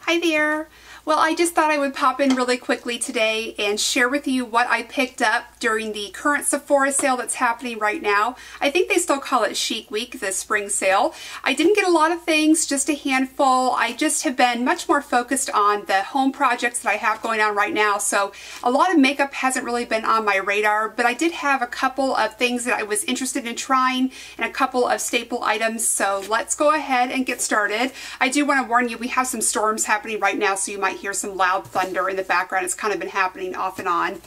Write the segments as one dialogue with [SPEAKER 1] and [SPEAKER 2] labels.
[SPEAKER 1] Hi there. Well, I just thought I would pop in really quickly today and share with you what I picked up during the current Sephora sale that's happening right now. I think they still call it Chic Week, the spring sale. I didn't get a lot of things, just a handful. I just have been much more focused on the home projects that I have going on right now, so a lot of makeup hasn't really been on my radar, but I did have a couple of things that I was interested in trying and a couple of staple items, so let's go ahead and get started. I do want to warn you, we have some storms happening right now, so you might hear some loud thunder in the background. It's kind of been happening off and on.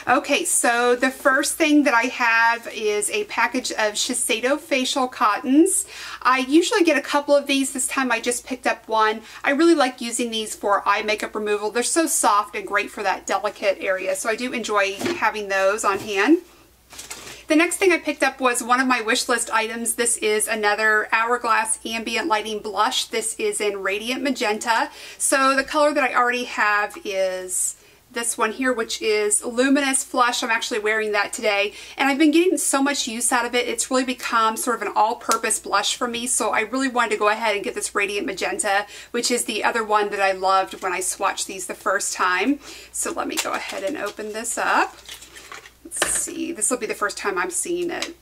[SPEAKER 1] Okay, so the first thing that I have is a package of Shiseido facial cottons. I usually get a couple of these. This time I just picked up one. I really like using these for eye makeup removal. They're so soft and great for that delicate area, so I do enjoy having those on hand. The next thing I picked up was one of my wish list items. This is another Hourglass Ambient Lighting Blush. This is in Radiant Magenta. So the color that I already have is this one here, which is Luminous Flush. I'm actually wearing that today, and I've been getting so much use out of it. It's really become sort of an all-purpose blush for me, so I really wanted to go ahead and get this Radiant Magenta, which is the other one that I loved when I swatched these the first time. So let me go ahead and open this up. Let's see, this will be the first time I'm seeing it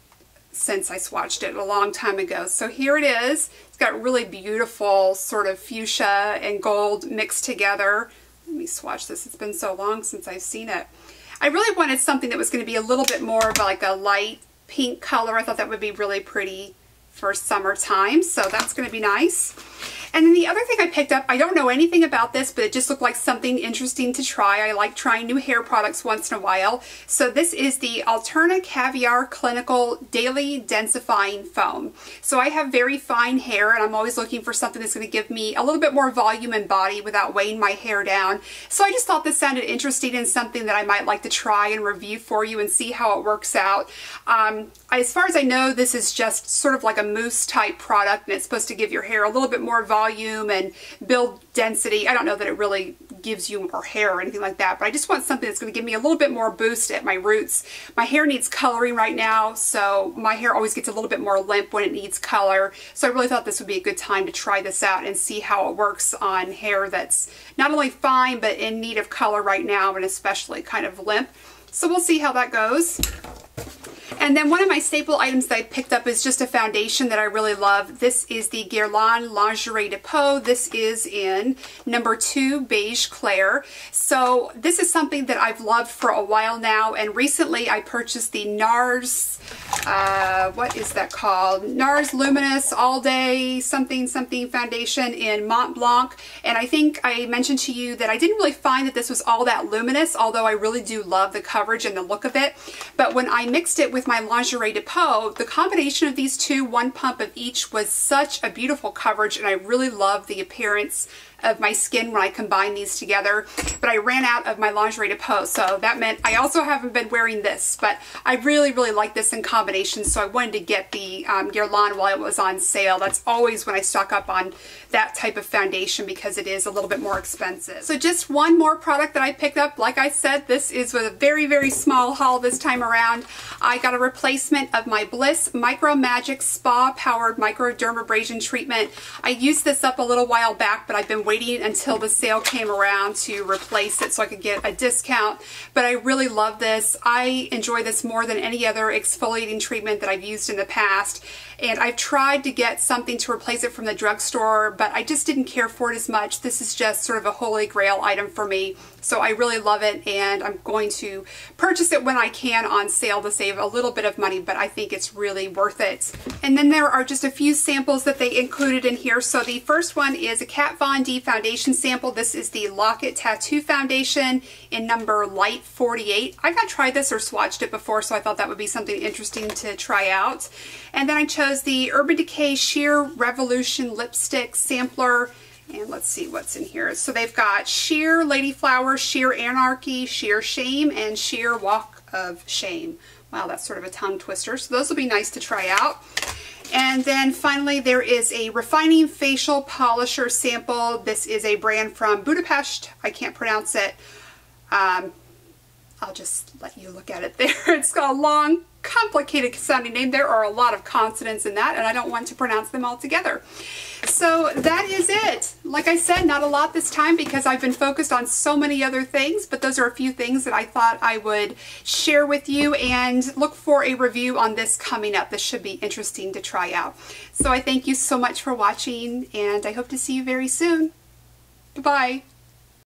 [SPEAKER 1] since I swatched it a long time ago. So here it is. It's got really beautiful sort of fuchsia and gold mixed together. Let me swatch this. It's been so long since I've seen it. I really wanted something that was going to be a little bit more of like a light pink color. I thought that would be really pretty for summertime, so that's going to be nice. And then the other thing I picked up, I don't know anything about this, but it just looked like something interesting to try. I like trying new hair products once in a while. So this is the Alterna Caviar Clinical Daily Densifying Foam. So I have very fine hair, and I'm always looking for something that's going to give me a little bit more volume and body without weighing my hair down. So I just thought this sounded interesting and something that I might like to try and review for you and see how it works out. As far as I know, this is just sort of like a mousse type product, and it's supposed to give your hair a little bit more volume and build density. I don't know that it really gives you more hair or anything like that, but I just want something that's going to give me a little bit more boost at my roots. My hair needs coloring right now, so my hair always gets a little bit more limp when it needs color. So I really thought this would be a good time to try this out and see how it works on hair that's not only fine, but in need of color right now, and especially kind of limp. So we'll see how that goes. And then one of my staple items that I picked up is just a foundation that I really love. This is the Guerlain Lingerie de Peau. This is in number 2 Beige Clair. So this is something that I've loved for a while now, and recently I purchased the Nars, what is that called? Nars Luminous All Day something foundation in Mont Blanc. And I think I mentioned to you that I didn't really find that this was all that luminous, although I really do love the coverage and the look of it. But when I mixed it with my Lingerie de Peau, the combination of these two, one pump of each, was such a beautiful coverage, and I really love the appearance of my skin when I combine these together. But I ran out of my Lingerie de Peau, so that meant I also haven't been wearing this, but I really like this in combination, so I wanted to get the Guerlain while it was on sale. That's always when I stock up on that type of foundation because it is a little bit more expensive. So just one more product that I picked up. Like I said, this is with a very small haul this time around. I got a replacement of my Biss Micro Magic Spa Powered Microdermabrasion Treatment. I used this up a little while back, but I've been waiting until the sale came around to replace it so I could get a discount. But I really love this. I enjoy this more than any other exfoliating treatment that I've used in the past. And I've tried to get something to replace it from the drugstore, but I just didn't care for it as much. This is just sort of a holy grail item for me. So I really love it, and I'm going to purchase it when I can on sale to save a little bit of money, but I think it's really worth it. And then there are just a few samples that they included in here. So the first one is a Kat Von D foundation sample. This is the Lock-It Tattoo Foundation in number Light 48. I've not tried this or swatched it before, so I thought that would be something interesting to try out. And then I chose the Urban Decay Sheer Revolution Lipstick Sampler. And let's see what's in here. So they've got Sheer Lady Flower, Sheer Anarchy, Sheer Shame, and Sheer Walk of Shame. Wow, that's sort of a tongue twister. So those will be nice to try out. And then finally there is a Refining Facial Polisher sample. This is a brand from Budapest. I can't pronounce it. I'll just let you look at it there. It's got a long, complicated sounding name. There are a lot of consonants in that, and I don't want to pronounce them all together. So that is it. Like I said, not a lot this time because I've been focused on so many other things, but those are a few things that I thought I would share with you, and look for a review on this coming up. This should be interesting to try out. So I thank you so much for watching, and I hope to see you very soon. Goodbye.